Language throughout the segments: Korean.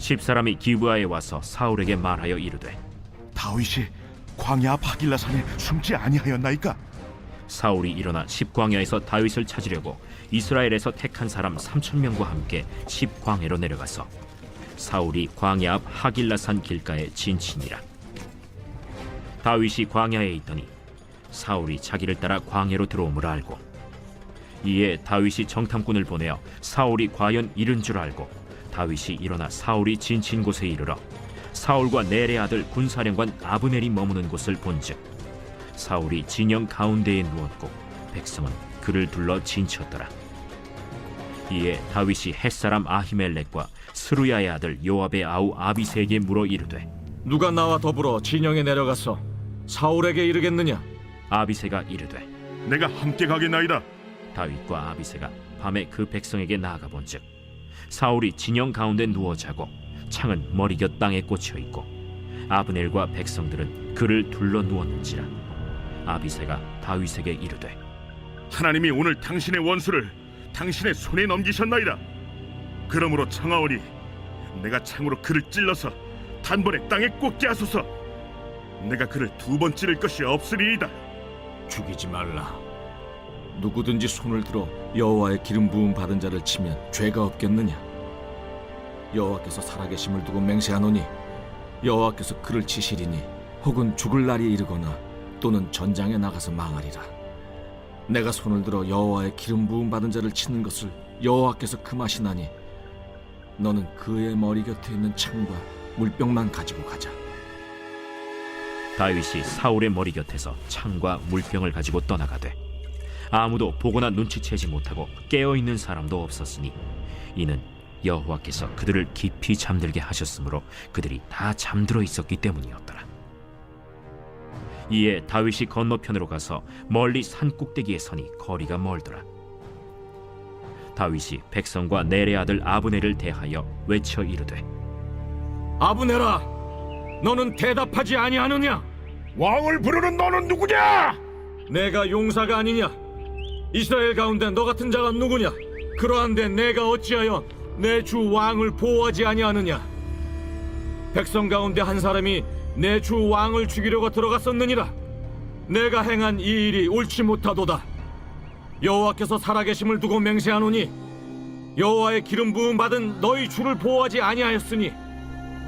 10사람이 기브아에 와서 사울에게 말하여 이르되 다윗이 광야 앞 하길라산에 숨지 아니하였나이까? 사울이 일어나 십광야에서 다윗을 찾으려고 이스라엘에서 택한 사람 3,000명과 함께 십광야로 내려가서 사울이 광야 앞 하길라산 길가에 진친이라. 다윗이 광야에 있더니 사울이 자기를 따라 광야로 들어옴을 알고 이에 다윗이 정탐꾼을 보내어 사울이 과연 이른 줄 알고 다윗이 일어나 사울이 진친 곳에 이르러 사울과 넬의 아들 군사령관 아브넬이 머무는 곳을 본즉 사울이 진영 가운데에 누웠고 백성은 그를 둘러 진쳤더라. 이에 다윗이 햇사람 아히멜렉과 스루야의 아들 요압의 아우 아비새에게 물어 이르되 누가 나와 더불어 진영에 내려가서 사울에게 이르겠느냐? 아비새가 이르되 내가 함께 가겠나이다. 다윗과 아비새가 밤에 그 백성에게 나아가 본즉 사울이 진영 가운데 누워 자고 창은 머리곁 땅에 꽂혀 있고 아브넬과 백성들은 그를 둘러 누웠는지라. 아비새가 다윗에게 이르되 하나님이 오늘 당신의 원수를 당신의 손에 넘기셨나이다. 그러므로 청하오니 내가 창으로 그를 찔러서 단번에 땅에 꽂게 하소서. 내가 그를 두 번 찌를 것이 없으리이다. 죽이지 말라. 누구든지 손을 들어 여호와의 기름 부음 받은 자를 치면 죄가 없겠느냐? 여호와께서 살아계심을 두고 맹세하노니 여호와께서 그를 치시리니 혹은 죽을 날이 이르거나 또는 전장에 나가서 망하리라. 내가 손을 들어 여호와의 기름 부음 받은 자를 치는 것을 여호와께서 금하시나니 너는 그의 머리 곁에 있는 창과 물병만 가지고 가자. 다윗이 사울의 머리 곁에서 창과 물병을 가지고 떠나가되 아무도 보거나 눈치채지 못하고 깨어있는 사람도 없었으니 이는 여호와께서 그들을 깊이 잠들게 하셨으므로 그들이 다 잠들어 있었기 때문이었더라. 이에 다윗이 건너편으로 가서 멀리 산 꼭대기에 서니 거리가 멀더라. 다윗이 백성과 넬의 아들 아브넬을 대하여 외쳐 이르되 아브넬아, 너는 대답하지 아니하느냐? 왕을 부르는 너는 누구냐? 내가 용사가 아니냐? 이스라엘 가운데 너 같은 자가 누구냐? 그러한데 내가 어찌하여 내 주 왕을 보호하지 아니하느냐? 백성 가운데 한 사람이 내 주 왕을 죽이려고 들어갔었느니라. 내가 행한 이 일이 옳지 못하도다. 여호와께서 살아계심을 두고 맹세하노니 여호와의 기름 부음 받은 너희 주를 보호하지 아니하였으니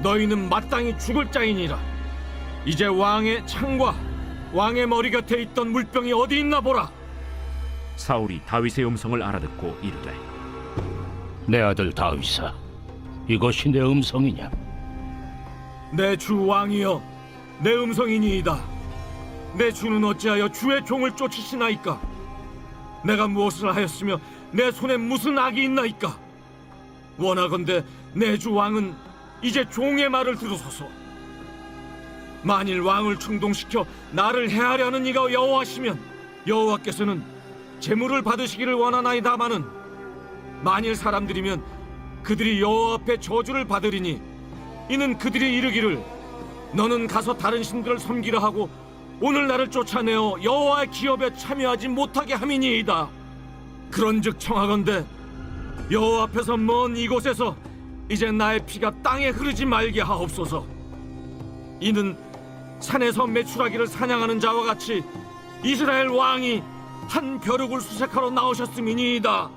너희는 마땅히 죽을 자이니라. 이제 왕의 창과 왕의 머리 곁에 있던 물병이 어디 있나 보라. 사울이 다윗의 음성을 알아듣고 이르되 내 아들 다윗아, 이것이 내 음성이냐? 내 주 왕이여, 내 음성이니이다. 내 주는 어찌하여 주의 종을 쫓으시나이까? 내가 무엇을 하였으며 내 손에 무슨 악이 있나이까? 원하건대 내 주 왕은 이제 종의 말을 들으소서. 만일 왕을 충동시켜 나를 해하려는 이가 여호와시면 여호와께서는 재물을 받으시기를 원하나이다마는 만일 사람들이면 그들이 여호와 앞에 저주를 받으리니 이는 그들이 이르기를 너는 가서 다른 신들을 섬기라 하고 오늘 나를 쫓아내어 여호와의 기업에 참여하지 못하게 함이니이다. 그런즉 청하건대 여호와 앞에서 먼 이곳에서 이제 나의 피가 땅에 흐르지 말게 하옵소서. 이는 산에서 메추라기를 사냥하는 자와 같이 이스라엘 왕이 한 벼룩을 수색하러 나오셨음이니이다.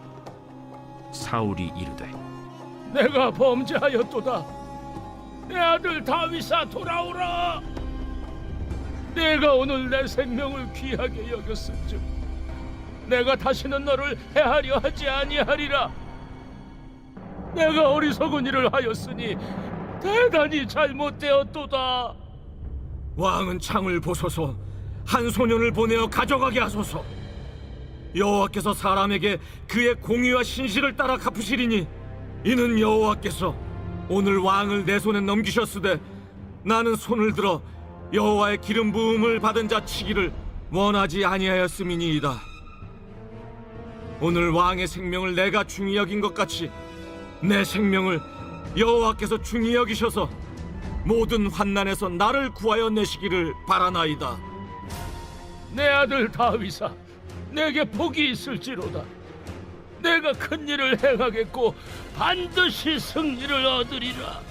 사울이 이르되 내가 범죄하였도다. 내 아들 다윗아, 돌아오라. 내가 오늘 내 생명을 귀하게 여겼은즉 내가 다시는 너를 해하려 하지 아니하리라. 내가 어리석은 일을 하였으니 대단히 잘못되었도다. 왕은 창을 보소서. 한 소년을 보내어 가져가게 하소서. 여호와께서 사람에게 그의 공의와 신실을 따라 갚으시리니 이는 여호와께서 오늘 왕을 내 손에 넘기셨으되 나는 손을 들어 여호와의 기름 부음을 받은 자 치기를 원하지 아니하였음이니이다. 오늘 왕의 생명을 내가 중히 여긴 것 같이 내 생명을 여호와께서 중히 여기셔서 모든 환난에서 나를 구하여 내시기를 바라나이다. 내 아들 다윗아, 내게 복이 있을지로다. 내가 큰 일을 행하겠고 반드시 승리를 얻으리라.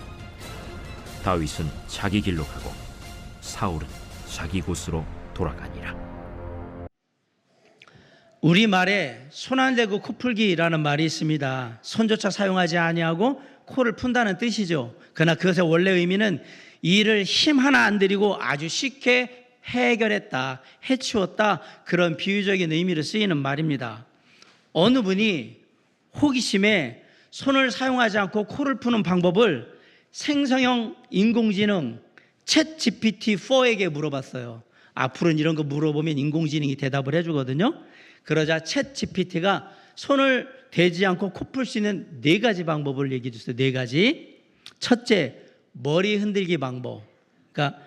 다윗은 자기 길로 가고 사울은 자기 곳으로 돌아가니라. 우리말에 손 안 대고 코 풀기라는 말이 있습니다. 손조차 사용하지 아니하고 코를 푼다는 뜻이죠. 그러나 그것의 원래 의미는 일을 힘 하나 안 들이고 아주 쉽게 해결했다, 해치웠다, 그런 비유적인 의미로 쓰이는 말입니다. 어느 분이 호기심에 손을 사용하지 않고 코를 푸는 방법을 생성형 인공지능 챗 GPT-4에게 물어봤어요. 앞으로는 이런 거 물어보면 인공지능이 대답을 해주거든요. 그러자 챗 GPT가 손을 대지 않고 코 풀 수 있는 4가지 방법을 얘기해 주세요. 4가지. 첫째, 머리 흔들기 방법. 그러니까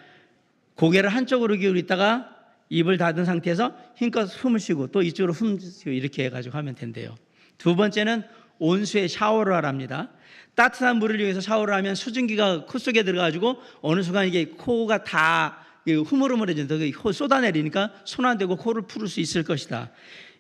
고개를 한쪽으로 기울이다가 입을 닫은 상태에서 힘껏 숨을 쉬고 또 이쪽으로 숨을 쉬고 이렇게 해가지고 하면 된대요. 두 번째는 온수에 샤워를 하랍니다. 따뜻한 물을 이용해서 샤워를 하면 수증기가 코 속에 들어가지고 어느 순간 이게 코가 다 흐물흐물해진다. 코 쏟아내리니까 손 안 대고 코를 풀 수 있을 것이다.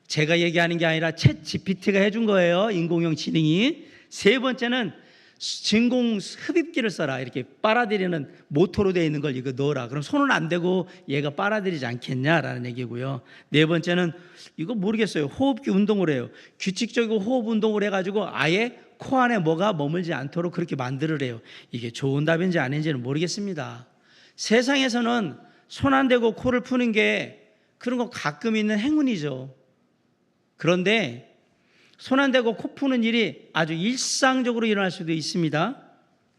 제가 얘기하는 게 아니라 챗 GPT가 해준 거예요. 인공형 지능이. 세 번째는 진공 흡입기를 써라. 이렇게 빨아들이는 모터로 되어 있는 걸 이거 넣어라. 그럼 손은 안 대고 얘가 빨아들이지 않겠냐라는 얘기고요. 네 번째는 이거 모르겠어요. 호흡기 운동을 해요. 규칙적이고 호흡 운동을 해가지고 아예 코 안에 뭐가 머물지 않도록 그렇게 만들으래요. 이게 좋은 답인지 아닌지는 모르겠습니다. 세상에서는 손 안 대고 코를 푸는 게 그런 거 가끔 있는 행운이죠. 그런데 손 안 대고 코 푸는 일이 아주 일상적으로 일어날 수도 있습니다.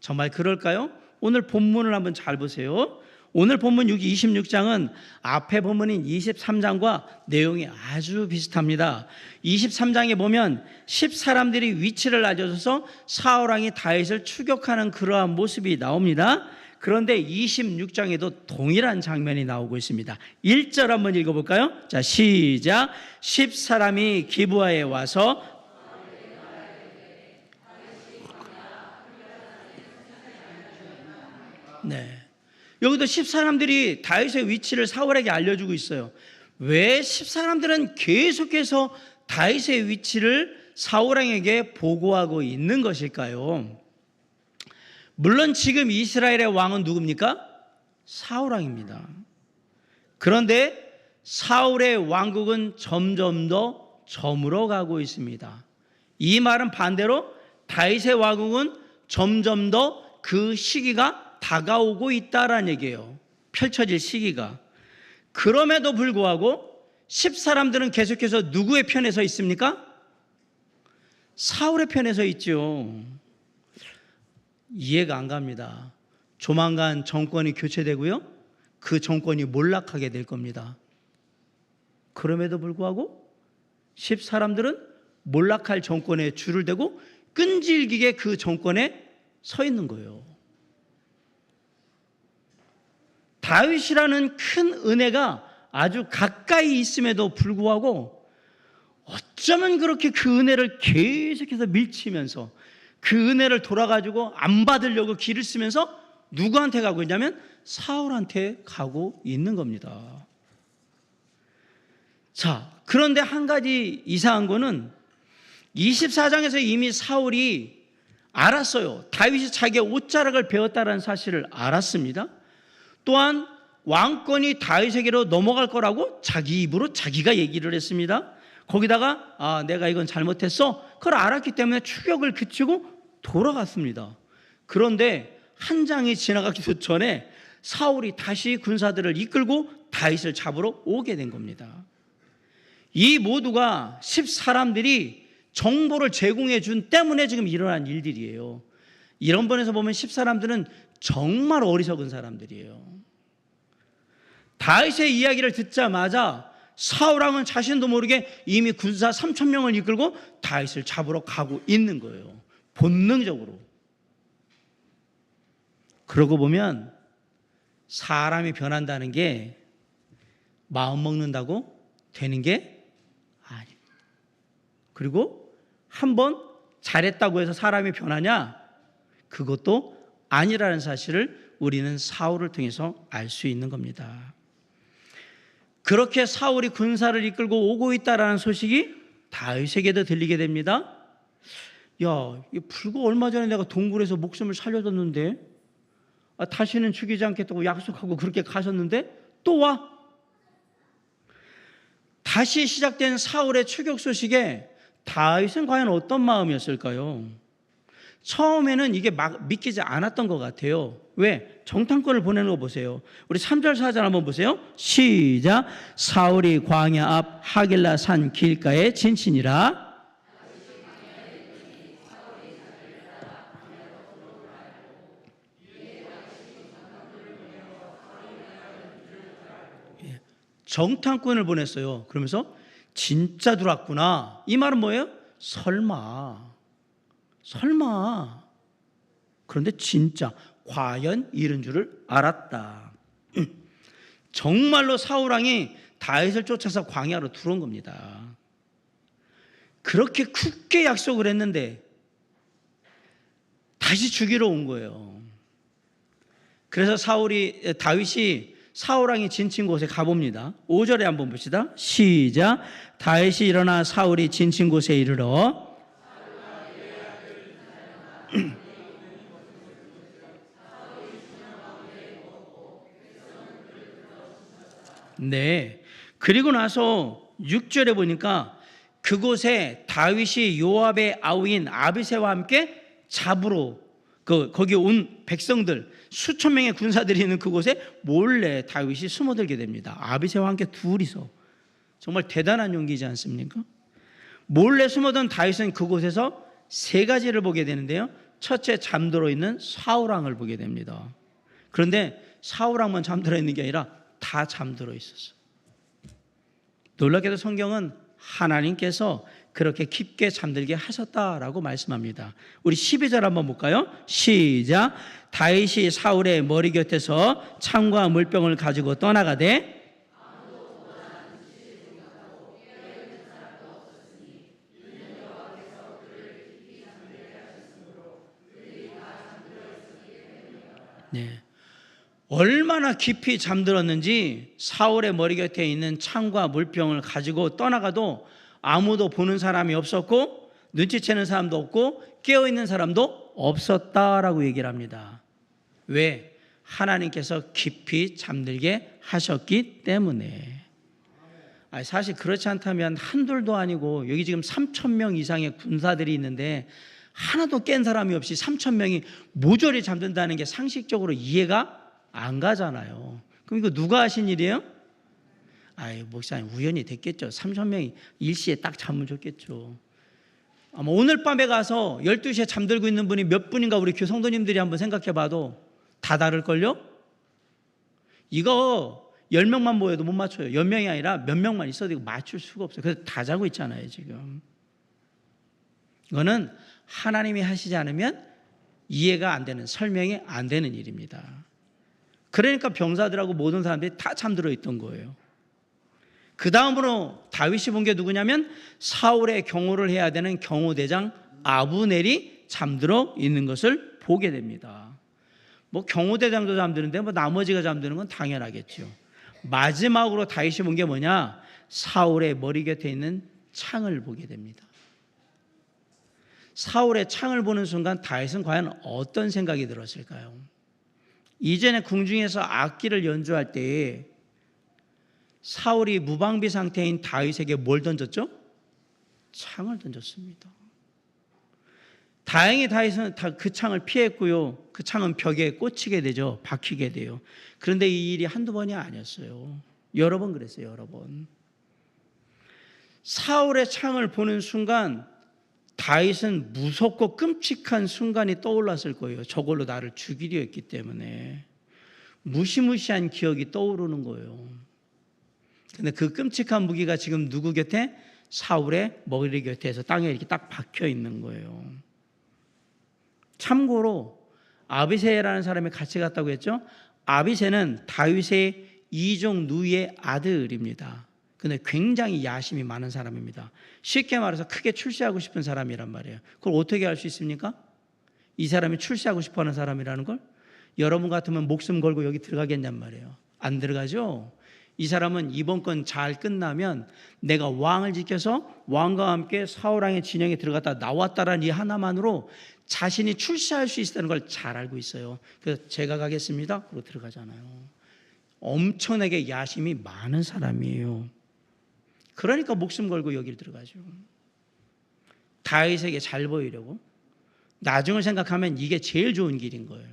정말 그럴까요? 오늘 본문을 한번 잘 보세요. 오늘 본문 26장은 앞에 본문인 23장과 내용이 아주 비슷합니다. 23장에 보면 10사람들이 위치를 알려줘서 사울왕이 다윗을 추격하는 그러한 모습이 나옵니다. 그런데 26장에도 동일한 장면이 나오고 있습니다. 1절 한번 읽어볼까요? 자, 시작. 10사람이 기브아에 와서 네. 여기도 10사람들이 다윗의 위치를 사울에게 알려주고 있어요. 왜 10사람들은 계속해서 다윗의 위치를 사울왕에게 보고하고 있는 것일까요? 물론 지금 이스라엘의 왕은 누굽니까? 사울왕입니다. 그런데 사울의 왕국은 점점 더 저물어 가고 있습니다. 이 말은 반대로 다윗의 왕국은 점점 더 그 시기가 다가오고 있다라는 얘기예요. 펼쳐질 시기가. 그럼에도 불구하고 10사람들은 계속해서 누구의 편에 서 있습니까? 사울의 편에 서 있죠. 이해가 안 갑니다. 조만간 정권이 교체되고요. 그 정권이 몰락하게 될 겁니다. 그럼에도 불구하고 10사람들은 몰락할 정권에 줄을 대고 끈질기게 그 정권에 서 있는 거예요. 다윗이라는 큰 은혜가 아주 가까이 있음에도 불구하고 어쩌면 그렇게 그 은혜를 계속해서 밀치면서 그 은혜를 돌아가지고 안 받으려고 길을 쓰면서 누구한테 가고 있냐면 사울한테 가고 있는 겁니다. 자, 그런데 한 가지 이상한 거는 24장에서 이미 사울이 알았어요. 다윗이 자기의 옷자락을 베었다는 사실을 알았습니다. 또한 왕권이 다윗에게로 넘어갈 거라고 자기 입으로 자기가 얘기를 했습니다. 거기다가 내가 이건 잘못했어. 그걸 알았기 때문에 추격을 그치고 돌아갔습니다. 그런데 한 장이 지나가기도 전에 사울이 다시 군사들을 이끌고 다윗을 잡으러 오게 된 겁니다. 이 모두가 10사람들이 정보를 제공해 준 때문에 지금 일어난 일들이에요. 이런 번에서 보면 10사람들은 정말 어리석은 사람들이에요. 다윗의 이야기를 듣자마자 사울왕은 자신도 모르게 이미 군사 3,000명을 이끌고 다윗을 잡으러 가고 있는 거예요. 본능적으로. 그러고 보면 사람이 변한다는 게 마음 먹는다고 되는 게 아니에요. 그리고 한번 잘했다고 해서 사람이 변하냐? 그것도 아니라는 사실을 우리는 사울을 통해서 알 수 있는 겁니다. 그렇게 사울이 군사를 이끌고 오고 있다라는 소식이 다윗에게도 들리게 됩니다. 야, 불과 얼마 전에 내가 동굴에서 목숨을 살려줬는데 다시는 죽이지 않겠다고 약속하고 그렇게 가셨는데 또 와. 다시 시작된 사울의 추격 소식에 다윗은 과연 어떤 마음이었을까요? 처음에는 이게 막 믿기지 않았던 것 같아요. 왜? 정탐꾼을 보내는 거 보세요. 우리 3절 4절 한번 보세요. 시작. 사울이 광야 앞 하길라 산 길가에 진친이라. 정탐꾼을 보냈어요. 그러면서 진짜 들어왔구나. 이 말은 뭐예요? 설마. 그런데 진짜 과연 이런 줄을 알았다. 정말로 사울왕이 다윗을 쫓아서 광야로 들어온 겁니다. 그렇게 굳게 약속을 했는데 다시 죽이러 온 거예요. 그래서 다윗이 사울왕이 진친 곳에 가봅니다. 5절에 한번 봅시다. 시작. 다윗이 일어나 사울이 진친 곳에 이르러 네. 그리고 나서 6절에 보니까 그곳에 다윗이 요압의 아우인 아비새와 함께 잡으러 거기 온 백성들 수천 명의 군사들이 있는 그곳에 몰래 다윗이 숨어들게 됩니다. 아비새와 함께 둘이서. 정말 대단한 용기이지 않습니까? 몰래 숨어든 다윗은 그곳에서 세 가지를 보게 되는데요. 첫째, 잠들어 있는 사울왕을 보게 됩니다. 그런데 사울왕만 잠들어 있는 게 아니라 다 잠들어 있었어요. 놀랍게도 성경은 하나님께서 그렇게 깊게 잠들게 하셨다라고 말씀합니다. 우리 12절 한번 볼까요? 시작. 다윗이 사울의 머리 곁에서 창과 물병을 가지고 떠나가되 네. 얼마나 깊이 잠들었는지 사울의 머리 곁에 있는 창과 물병을 가지고 떠나가도 아무도 보는 사람이 없었고 눈치채는 사람도 없고 깨어있는 사람도 없었다라고 얘기를 합니다. 왜? 하나님께서 깊이 잠들게 하셨기 때문에. 사실 그렇지 않다면 한둘도 아니고 여기 지금 3,000명 이상의 군사들이 있는데 하나도 깬 사람이 없이 3,000명이 모조리 잠든다는 게 상식적으로 이해가 안 가잖아요. 그럼 이거 누가 하신 일이에요? 목사님 우연히 됐겠죠. 3,000명이 일시에 딱 잠을 줬겠죠. 아마 오늘 밤에 가서 12시에 잠들고 있는 분이 몇 분인가 우리 교성도님들이 한번 생각해 봐도 다 다를걸요? 이거 10명만 모여도 못 맞춰요. 10명이 아니라 몇 명만 있어도 이거 맞출 수가 없어요. 그래서 다 자고 있잖아요 지금. 이거는 하나님이 하시지 않으면 이해가 안 되는, 설명이 안 되는 일입니다. 그러니까 병사들하고 모든 사람들이 다 잠들어 있던 거예요. 그 다음으로 다윗이 본 게 누구냐면 사울의 경호를 해야 되는 경호대장 아브넬이 잠들어 있는 것을 보게 됩니다. 경호대장도 잠드는데 나머지가 잠드는 건 당연하겠죠. 마지막으로 다윗이 본 게 뭐냐? 사울의 머리 곁에 있는 창을 보게 됩니다. 사울의 창을 보는 순간 다윗은 과연 어떤 생각이 들었을까요? 이전에 궁중에서 악기를 연주할 때에 사울이 무방비 상태인 다윗에게 뭘 던졌죠? 창을 던졌습니다. 다행히 다윗은 그 창을 피했고요. 그 창은 벽에 꽂히게 되죠. 박히게 돼요. 그런데 이 일이 한두 번이 아니었어요. 여러 번 그랬어요. 여러 번. 사울의 창을 보는 순간 다윗은 무섭고 끔찍한 순간이 떠올랐을 거예요. 저걸로 나를 죽이려 했기 때문에. 무시무시한 기억이 떠오르는 거예요. 근데 그 끔찍한 무기가 지금 누구 곁에? 사울의 머리 곁에서 땅에 이렇게 딱 박혀 있는 거예요. 참고로 아비새라는 사람이 같이 갔다고 했죠. 아비새는 다윗의 이종 누이의 아들입니다. 근데 굉장히 야심이 많은 사람입니다. 쉽게 말해서 크게 출세하고 싶은 사람이란 말이에요. 그걸 어떻게 알 수 있습니까? 이 사람이 출세하고 싶어하는 사람이라는 걸? 여러분 같으면 목숨 걸고 여기 들어가겠냔 말이에요. 안 들어가죠? 이 사람은 이번 건 잘 끝나면 내가 왕을 지켜서 왕과 함께 사울왕의 진영에 들어갔다 나왔다라는 이 하나만으로 자신이 출세할 수 있다는 걸 잘 알고 있어요. 그래서 제가 가겠습니다. 그러고 들어가잖아요. 엄청나게 야심이 많은 사람이에요. 그러니까 목숨 걸고 여기를 들어가죠. 다윗에게 잘 보이려고. 나중을 생각하면 이게 제일 좋은 길인 거예요.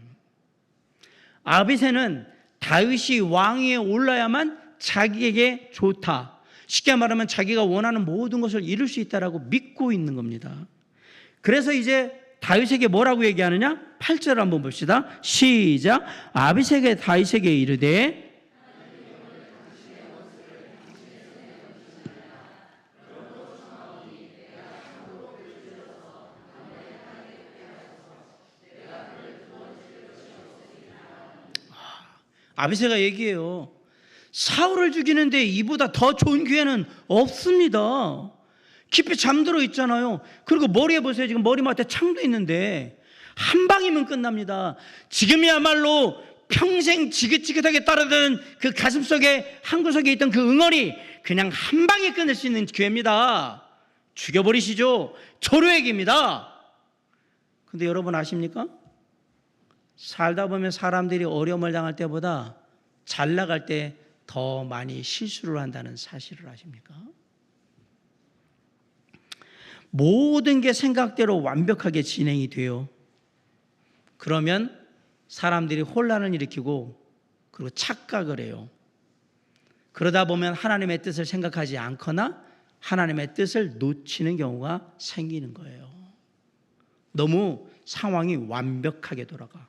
아비새는 다윗이 왕위에 올라야만 자기에게 좋다. 쉽게 말하면 자기가 원하는 모든 것을 이룰 수 있다라고 믿고 있는 겁니다. 그래서 이제 다윗에게 뭐라고 얘기하느냐? 8절 한번 봅시다. 시작. 아비새가 다윗에게 이르되 아비새가 얘기해요. 사울을 죽이는데 이보다 더 좋은 기회는 없습니다. 깊이 잠들어 있잖아요. 그리고 머리에 보세요. 지금 머리맡에 창도 있는데 한 방이면 끝납니다. 지금이야말로 평생 지긋지긋하게 따르던 그 가슴속에 한 구석에 있던 그 응어리 그냥 한 방에 끊을 수 있는 기회입니다. 죽여버리시죠. 조류액입니다. 근데 여러분 아십니까? 살다 보면 사람들이 어려움을 당할 때보다 잘 나갈 때 더 많이 실수를 한다는 사실을 아십니까? 모든 게 생각대로 완벽하게 진행이 돼요. 그러면 사람들이 혼란을 일으키고 그리고 착각을 해요. 그러다 보면 하나님의 뜻을 생각하지 않거나 하나님의 뜻을 놓치는 경우가 생기는 거예요. 너무 상황이 완벽하게 돌아가.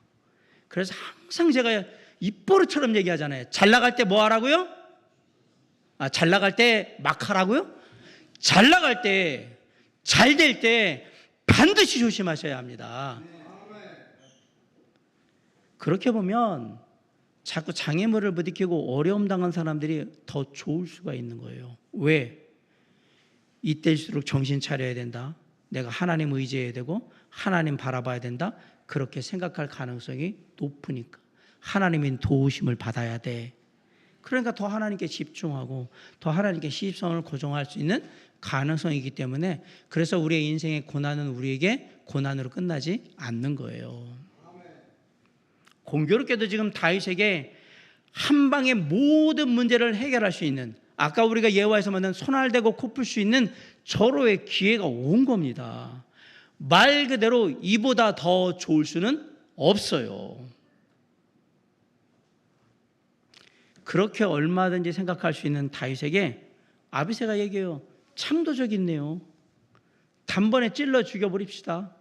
그래서 항상 제가 입버릇처럼 얘기하잖아요. 잘 나갈 때 뭐 하라고요? 잘 나갈 때 막 하라고요? 잘 나갈 때, 잘 될 때 반드시 조심하셔야 합니다. 그렇게 보면 자꾸 장애물을 부딪히고 어려움 당한 사람들이 더 좋을 수가 있는 거예요. 왜? 이때일수록 정신 차려야 된다. 내가 하나님 의지해야 되고 하나님 바라봐야 된다. 그렇게 생각할 가능성이 높으니까 하나님의 도우심을 받아야 돼. 그러니까 더 하나님께 집중하고 더 하나님께 시집성을 고정할 수 있는 가능성이기 때문에 그래서 우리의 인생의 고난은 우리에게 고난으로 끝나지 않는 거예요. 공교롭게도 지금 다윗에게 한 방에 모든 문제를 해결할 수 있는 아까 우리가 예화에서 만난 손알대고 코풀 수 있는 절호의 기회가 온 겁니다. 말 그대로 이보다 더 좋을 수는 없어요. 그렇게 얼마든지 생각할 수 있는 다윗에게 아비새가 얘기해요. 참도 저기 있네요. 단번에 찔러 죽여버립시다.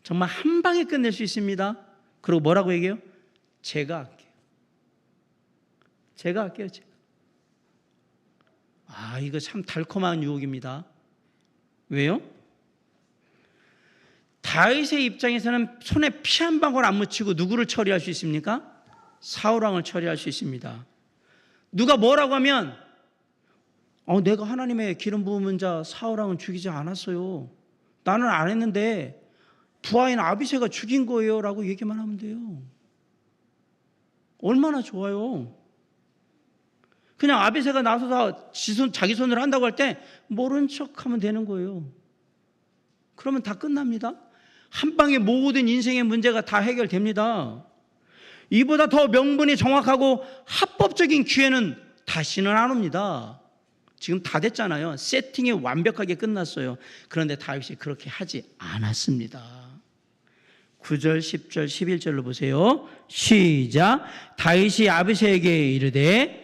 정말 한 방에 끝낼 수 있습니다. 그리고 뭐라고 얘기해요? 제가 할게요. 제가 할게요. 이거 참 달콤한 유혹입니다. 왜요? 다윗의 입장에서는 손에 피 한 방울 안 묻히고 누구를 처리할 수 있습니까? 사울왕을 처리할 수 있습니다. 누가 뭐라고 하면 내가 하나님의 기름 부은 자 사울왕은 죽이지 않았어요. 나는 안 했는데 부하인 아비새가 죽인 거예요 라고 얘기만 하면 돼요. 얼마나 좋아요. 그냥 아비새가 나서서 자기 손으로 한다고 할 때 모른 척하면 되는 거예요. 그러면 다 끝납니다. 한 방에 모든 인생의 문제가 다 해결됩니다. 이보다 더 명분이 정확하고 합법적인 기회는 다시는 안 옵니다. 지금 다 됐잖아요. 세팅이 완벽하게 끝났어요. 그런데 다윗이 그렇게 하지 않았습니다. 9절, 10절, 11절로 보세요. 시작. 다윗이 아비새에게 이르되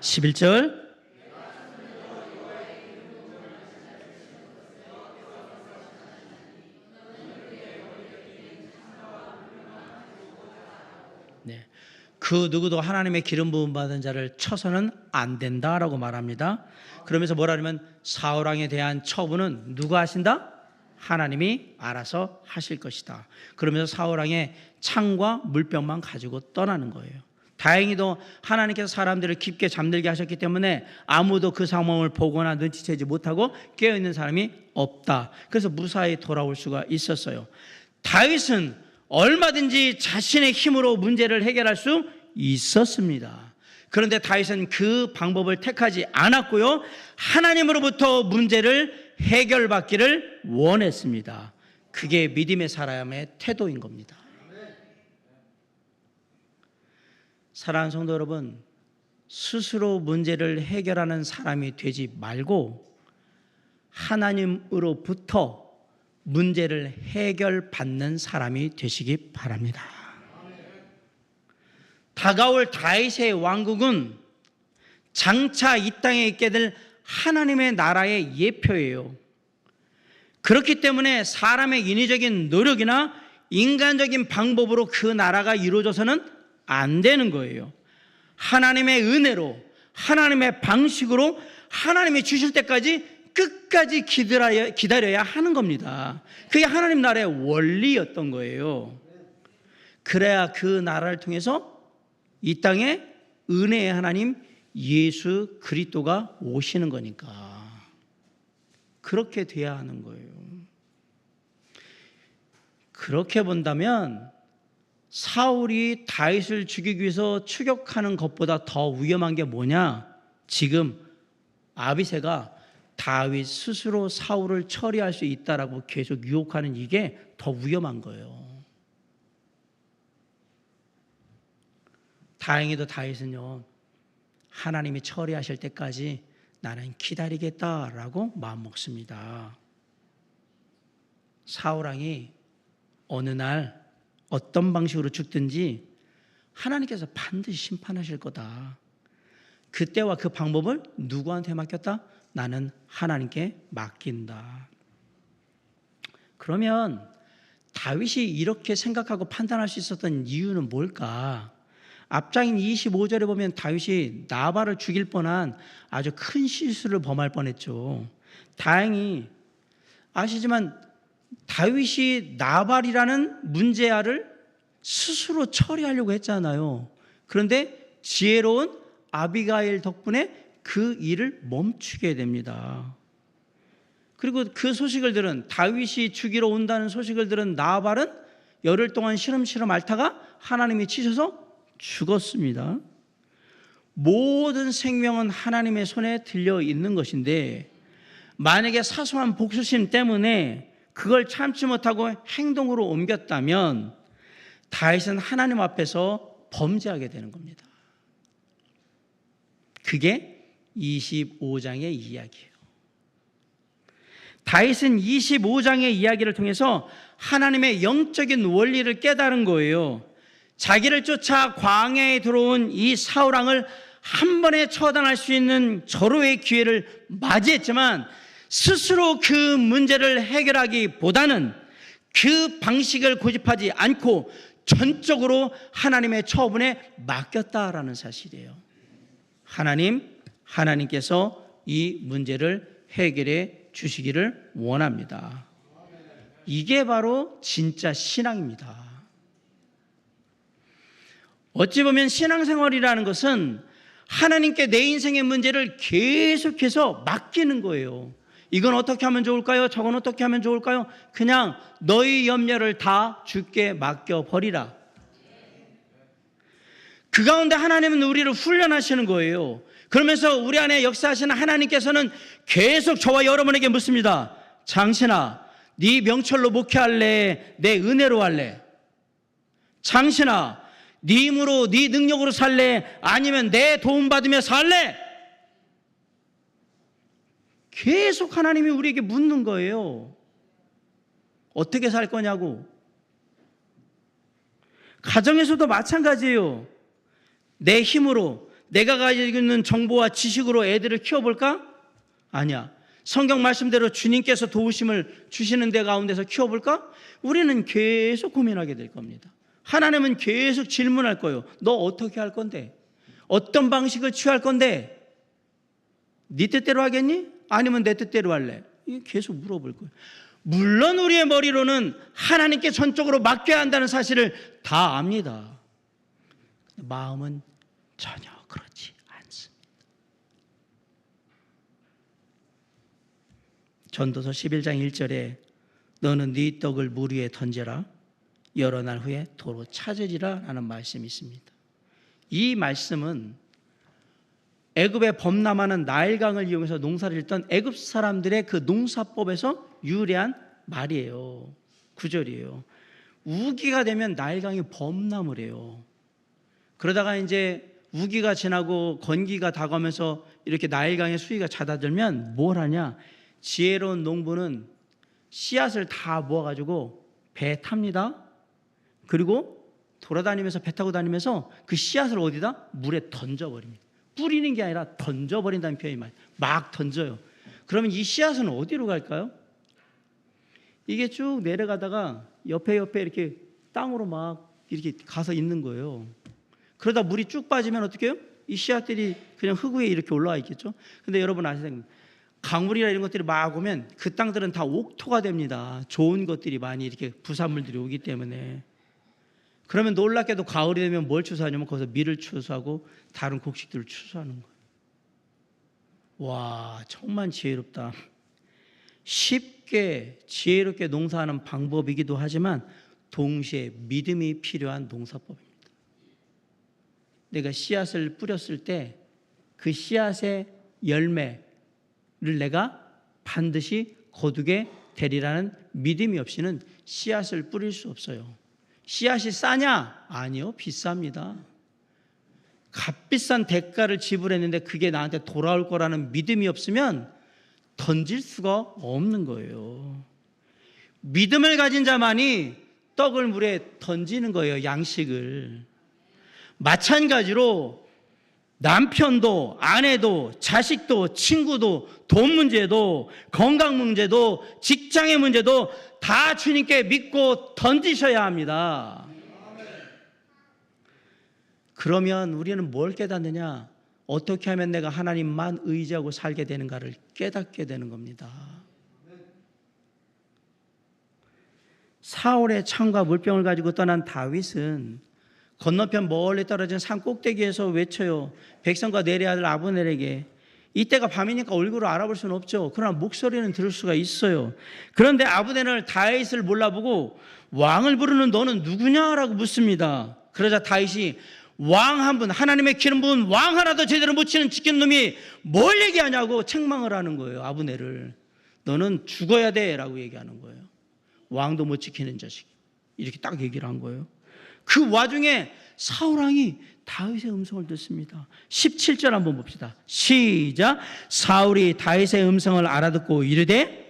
11절 네. 그 누구도 하나님의 기름 부음 받은 자를 쳐서는 안 된다라고 말합니다. 그러면서 뭐라 하냐면 사울왕에 대한 처분은 누가 하신다? 하나님이 알아서 하실 것이다. 그러면서 사울왕의 창과 물병만 가지고 떠나는 거예요. 다행히도 하나님께서 사람들을 깊게 잠들게 하셨기 때문에 아무도 그 상황을 보거나 눈치채지 못하고 깨어있는 사람이 없다. 그래서 무사히 돌아올 수가 있었어요. 다윗은 얼마든지 자신의 힘으로 문제를 해결할 수 있었습니다. 그런데 다윗은 그 방법을 택하지 않았고요, 하나님으로부터 문제를 해결받기를 원했습니다. 그게 믿음의 사람의 태도인 겁니다. 사랑하는 성도 여러분, 스스로 문제를 해결하는 사람이 되지 말고 하나님으로부터 문제를 해결받는 사람이 되시기 바랍니다. 다가올 다윗의 왕국은 장차 이 땅에 있게 될 하나님의 나라의 예표예요. 그렇기 때문에 사람의 인위적인 노력이나 인간적인 방법으로 그 나라가 이루어져서는 안 되는 거예요. 하나님의 은혜로, 하나님의 방식으로 하나님이 주실 때까지 끝까지 기다려야 하는 겁니다. 그게 하나님 나라의 원리였던 거예요. 그래야 그 나라를 통해서 이 땅에 은혜의 하나님 예수 그리스도가 오시는 거니까 그렇게 돼야 하는 거예요. 그렇게 본다면 사울이 다윗을 죽이기 위해서 추격하는 것보다 더 위험한 게 뭐냐? 지금 아비새가 다윗 스스로 사울을 처리할 수 있다라고 계속 유혹하는 이게 더 위험한 거예요. 다행히도 다윗은요, 하나님이 처리하실 때까지 나는 기다리겠다라고 마음먹습니다. 사울왕이 어느 날 어떤 방식으로 죽든지 하나님께서 반드시 심판하실 거다. 그때와 그 방법을 누구한테 맡겼다? 나는 하나님께 맡긴다. 그러면 다윗이 이렇게 생각하고 판단할 수 있었던 이유는 뭘까? 앞장인 25절에 보면 다윗이 나발을 죽일 뻔한 아주 큰 실수를 범할 뻔했죠. 다행히 아시지만 다윗이 나발이라는 문제아를 스스로 처리하려고 했잖아요. 그런데 지혜로운 아비가일 덕분에 그 일을 멈추게 됩니다. 그리고 그 소식을 들은, 다윗이 죽이러 온다는 소식을 들은 나발은 열흘 동안 시름시름 앓다가 하나님이 치셔서 죽었습니다. 모든 생명은 하나님의 손에 들려 있는 것인데 만약에 사소한 복수심 때문에 그걸 참지 못하고 행동으로 옮겼다면 다윗은 하나님 앞에서 범죄하게 되는 겁니다. 그게 25장의 이야기예요. 다윗은 25장의 이야기를 통해서 하나님의 영적인 원리를 깨달은 거예요. 자기를 쫓아 광야에 들어온 이 사울왕을 한 번에 처단할 수 있는 절호의 기회를 맞이했지만 스스로 그 문제를 해결하기보다는 그 방식을 고집하지 않고 전적으로 하나님의 처분에 맡겼다라는 사실이에요. 하나님께서 이 문제를 해결해 주시기를 원합니다. 이게 바로 진짜 신앙입니다. 어찌 보면 신앙생활이라는 것은 하나님께 내 인생의 문제를 계속해서 맡기는 거예요. 이건 어떻게 하면 좋을까요? 저건 어떻게 하면 좋을까요? 그냥 너희 염려를 다 주께 맡겨버리라. 그 가운데 하나님은 우리를 훈련하시는 거예요. 그러면서 우리 안에 역사하시는 하나님께서는 계속 저와 여러분에게 묻습니다. 장신아, 네 명철로 목회할래? 내 은혜로 할래? 장신아, 네 힘으로, 네 능력으로 살래? 아니면 내 도움받으며 살래? 계속 하나님이 우리에게 묻는 거예요. 어떻게 살 거냐고. 가정에서도 마찬가지예요. 내 힘으로, 내가 가지고 있는 정보와 지식으로 애들을 키워볼까? 아니야. 성경 말씀대로 주님께서 도우심을 주시는 데 가운데서 키워볼까? 우리는 계속 고민하게 될 겁니다. 하나님은 계속 질문할 거예요. 너 어떻게 할 건데? 어떤 방식을 취할 건데? 네 뜻대로 하겠니? 아니면 내 뜻대로 할래? 이게 계속 물어볼 거예요. 물론 우리의 머리로는 하나님께 전적으로 맡겨야 한다는 사실을 다 압니다. 마음은 전혀 그렇지 않습니다. 전도서 11장 1절에 너는 네 떡을 물 위에 던져라 여러 날 후에 도로 찾으리라 라는 말씀이 있습니다. 이 말씀은 애굽의 범람하는 나일강을 이용해서 농사를 짓던 애굽 사람들의 그 농사법에서 유래한 말이에요. 구절이에요. 우기가 되면 나일강이 범람을 해요. 그러다가 이제 우기가 지나고 건기가 다가오면서 이렇게 나일강의 수위가 잦아들면 뭘 하냐? 지혜로운 농부는 씨앗을 다 모아가지고 배에 탑니다. 그리고 돌아다니면서 배 타고 다니면서 그 씨앗을 어디다? 물에 던져버립니다. 뿌리는 게 아니라 던져버린다는 표현이 말이에요. 막 던져요. 그러면 이 씨앗은 어디로 갈까요? 이게 쭉 내려가다가 옆에 이렇게 땅으로 막 이렇게 가서 있는 거예요. 그러다 물이 쭉 빠지면 어떻게 해요? 이 씨앗들이 그냥 흙 위에 이렇게 올라와 있겠죠. 근데 여러분 아셔야 됩니다. 강물이나 이런 것들이 막 오면 그 땅들은 다 옥토가 됩니다. 좋은 것들이 많이 이렇게 부산물들이 오기 때문에. 그러면 놀랍게도 가을이 되면 뭘 추수하냐면 거기서 밀을 추수하고 다른 곡식들을 추수하는 거예요. 와, 정말 지혜롭다. 쉽게 지혜롭게 농사하는 방법이기도 하지만 동시에 믿음이 필요한 농사법입니다. 내가 씨앗을 뿌렸을 때 그 씨앗의 열매를 내가 반드시 거두게 되리라는 믿음이 없이는 씨앗을 뿌릴 수 없어요. 씨앗이 싸냐? 아니요, 비쌉니다. 값비싼 대가를 지불했는데 그게 나한테 돌아올 거라는 믿음이 없으면 던질 수가 없는 거예요. 믿음을 가진 자만이 떡을 물에 던지는 거예요, 양식을. 마찬가지로 남편도 아내도 자식도 친구도 돈 문제도 건강 문제도 직장의 문제도 다 주님께 믿고 던지셔야 합니다. 그러면 우리는 뭘 깨닫느냐? 어떻게 하면 내가 하나님만 의지하고 살게 되는가를 깨닫게 되는 겁니다. 사울의 창과 물병을 가지고 떠난 다윗은 건너편 멀리 떨어진 산 꼭대기에서 외쳐요. 백성과 내리 아들 아브넬에게. 이때가 밤이니까 얼굴을 알아볼 수는 없죠. 그러나 목소리는 들을 수가 있어요. 그런데 아브넬은 다윗을 몰라보고 왕을 부르는 너는 누구냐라고 묻습니다. 그러자 다윗이 왕 한 분, 하나님의 기름 부은 왕 하나도 제대로 못 치는 지킨 놈이 뭘 얘기하냐고 책망을 하는 거예요. 아브넬을. 너는 죽어야 돼 라고 얘기하는 거예요. 왕도 못 지키는 자식. 이렇게 딱 얘기를 한 거예요. 그 와중에 사울왕이 다윗의 음성을 듣습니다. 17절 한번 봅시다. 시작. 사울이 다윗의 음성을 알아듣고 이르되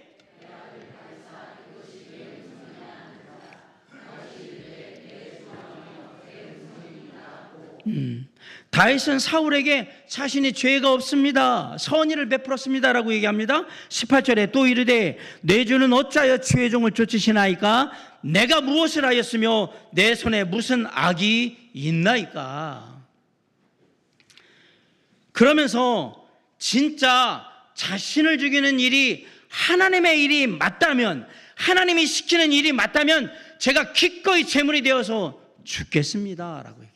다윗은 사울에게 자신이 죄가 없습니다. 선의를 베풀었습니다라고 얘기합니다. 18절에 또 이르되 내 주는 어찌하여 주의 종을 쫓으시나이까? 내가 무엇을 하였으며 내 손에 무슨 악이 있나이까? 그러면서 진짜 자신을 죽이는 일이 하나님의 일이 맞다면, 하나님이 시키는 일이 맞다면 제가 기꺼이 제물이 되어서 죽겠습니다라고 얘기해요.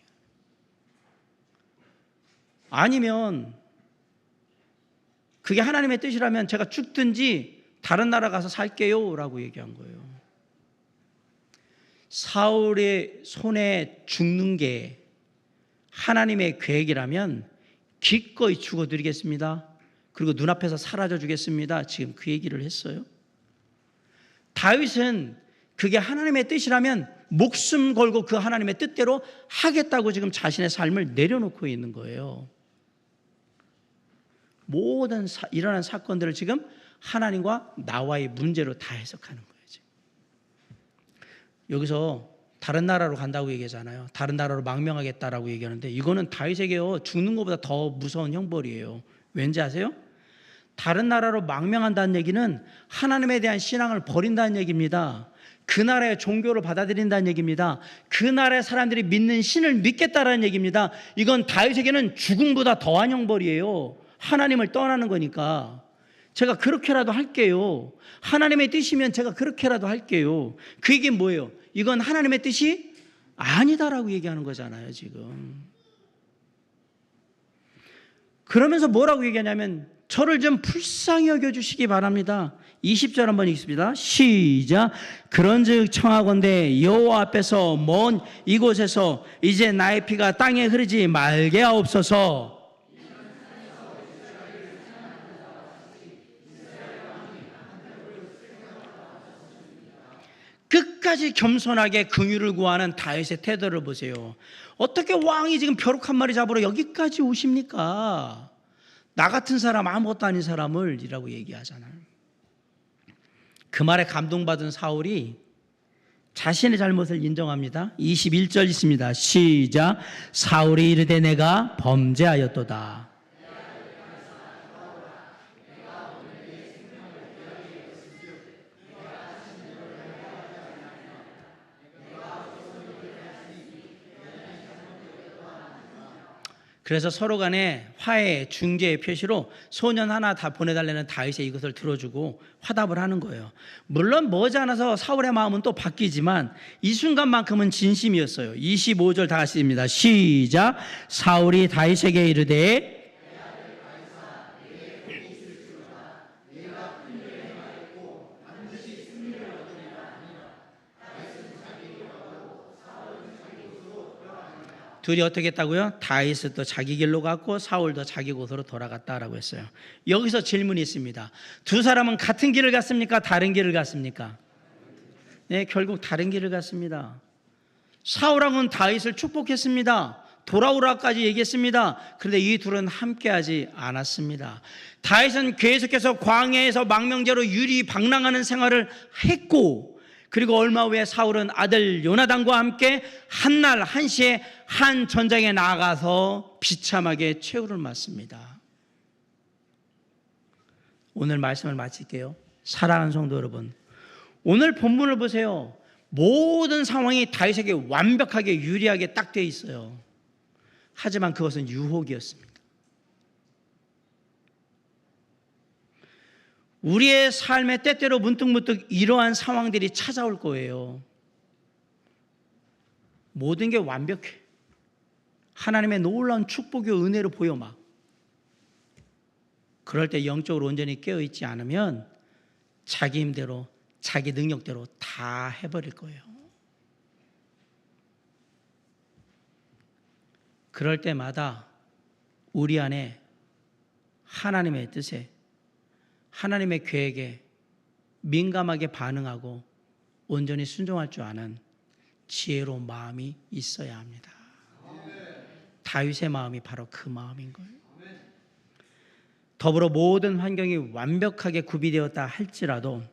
아니면 그게 하나님의 뜻이라면 제가 죽든지 다른 나라 가서 살게요 라고 얘기한 거예요. 사울의 손에 죽는 게 하나님의 계획이라면 기꺼이 죽어드리겠습니다. 그리고 눈앞에서 사라져 주겠습니다. 지금 그 얘기를 했어요. 다윗은 그게 하나님의 뜻이라면 목숨 걸고 그 하나님의 뜻대로 하겠다고 지금 자신의 삶을 내려놓고 있는 거예요. 모든 일어난 사건들을 지금 하나님과 나와의 문제로 다 해석하는 거예요. 지금. 여기서 다른 나라로 간다고 얘기하잖아요. 다른 나라로 망명하겠다라고 얘기하는데 이거는 다윗에게요 죽는 것보다 더 무서운 형벌이에요. 왠지 아세요? 다른 나라로 망명한다는 얘기는 하나님에 대한 신앙을 버린다는 얘기입니다. 그 나라의 종교를 받아들인다는 얘기입니다. 그 나라의 사람들이 믿는 신을 믿겠다라는 얘기입니다. 이건 다윗에게는 죽음보다 더한 형벌이에요. 하나님을 떠나는 거니까. 제가 그렇게라도 할게요. 하나님의 뜻이면 제가 그렇게라도 할게요. 그 얘기는 뭐예요? 이건 하나님의 뜻이 아니다라고 얘기하는 거잖아요, 지금. 그러면서 뭐라고 얘기하냐면 저를 좀 불쌍히 여겨주시기 바랍니다. 20절 한번 읽습니다. 시작. 그런즉 청하건대 여호와 앞에서 먼 이곳에서 이제 나의 피가 땅에 흐르지 말게 하옵소서. 끝까지 겸손하게 긍휼을 구하는 다윗의 태도를 보세요. 어떻게 왕이 지금 벼룩 한 마리 잡으러 여기까지 오십니까? 나 같은 사람, 아무것도 아닌 사람을 이라고 얘기하잖아요. 그 말에 감동받은 사울이 자신의 잘못을 인정합니다. 21절 있습니다. 시작. 사울이 이르되 내가 범죄하였도다. 그래서 서로 간에 화해, 중재의 표시로 소년 하나 다 보내달라는 다윗의 이것을 들어주고 화답을 하는 거예요. 물론 머지않아서 사울의 마음은 또 바뀌지만 이 순간만큼은 진심이었어요. 25절 다 같이 읽습니다. 시작. 사울이 다윗에게 이르되 둘이 어떻게 했다고요? 다윗은 또 자기 길로 갔고 사울도 자기 곳으로 돌아갔다라고 했어요. 여기서 질문이 있습니다. 두 사람은 같은 길을 갔습니까? 다른 길을 갔습니까? 네, 결국 다른 길을 갔습니다. 사울왕은 다윗을 축복했습니다. 돌아오라까지 얘기했습니다. 그런데 이 둘은 함께하지 않았습니다. 다윗은 계속해서 광야에서 망명제로 유리방랑하는 생활을 했고, 그리고 얼마 후에 사울은 아들 요나단과 함께 한날 한시에 한 전장에 나가서 비참하게 최후를 맞습니다. 오늘 말씀을 마칠게요. 사랑하는 성도 여러분, 오늘 본문을 보세요. 모든 상황이 다윗에게 완벽하게 유리하게 딱 되어 있어요. 하지만 그것은 유혹이었습니다. 우리의 삶에 때때로 문득문득 이러한 상황들이 찾아올 거예요. 모든 게 완벽해. 하나님의 놀라운 축복의 은혜로 보여 막. 그럴 때 영적으로 온전히 깨어있지 않으면 자기 힘대로 자기 능력대로 다 해버릴 거예요. 그럴 때마다 우리 안에 하나님의 뜻에, 하나님의 계획에 민감하게 반응하고 온전히 순종할 줄 아는 지혜로운 마음이 있어야 합니다. 다윗의 마음이 바로 그 마음인 거예요. 더불어 모든 환경이 완벽하게 구비되었다 할지라도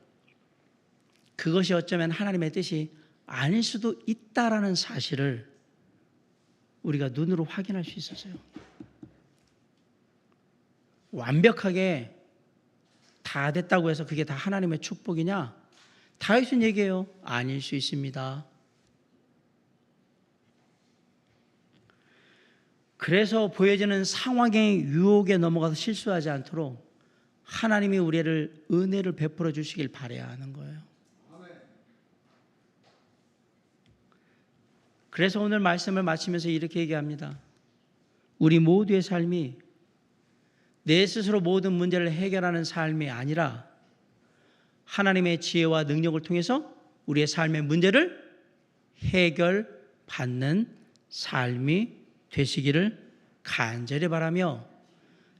그것이 어쩌면 하나님의 뜻이 아닐 수도 있다라는 사실을 우리가 눈으로 확인할 수 있었어요. 완벽하게 다 됐다고 해서 그게 다 하나님의 축복이냐? 다윗은 얘기해요. 아닐 수 있습니다. 그래서 보여지는 상황의 유혹에 넘어가서 실수하지 않도록 하나님이 우리를 은혜를 베풀어 주시길 바라야 하는 거예요. 그래서 오늘 말씀을 마치면서 이렇게 얘기합니다. 우리 모두의 삶이 내 스스로 모든 문제를 해결하는 삶이 아니라 하나님의 지혜와 능력을 통해서 우리의 삶의 문제를 해결받는 삶이 되시기를 간절히 바라며,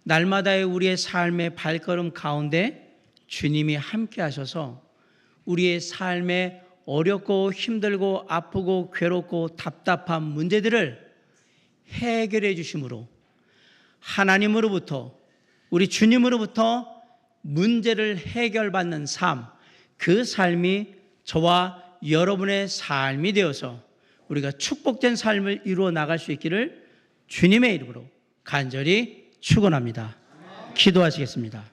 날마다의 우리의 삶의 발걸음 가운데 주님이 함께 하셔서 우리의 삶의 어렵고 힘들고 아프고 괴롭고 답답한 문제들을 해결해 주심으로 하나님으로부터, 우리 주님으로부터 문제를 해결받는 삶, 그 삶이 저와 여러분의 삶이 되어서 우리가 축복된 삶을 이루어 나갈 수 있기를 주님의 이름으로 간절히 축원합니다. 기도하시겠습니다.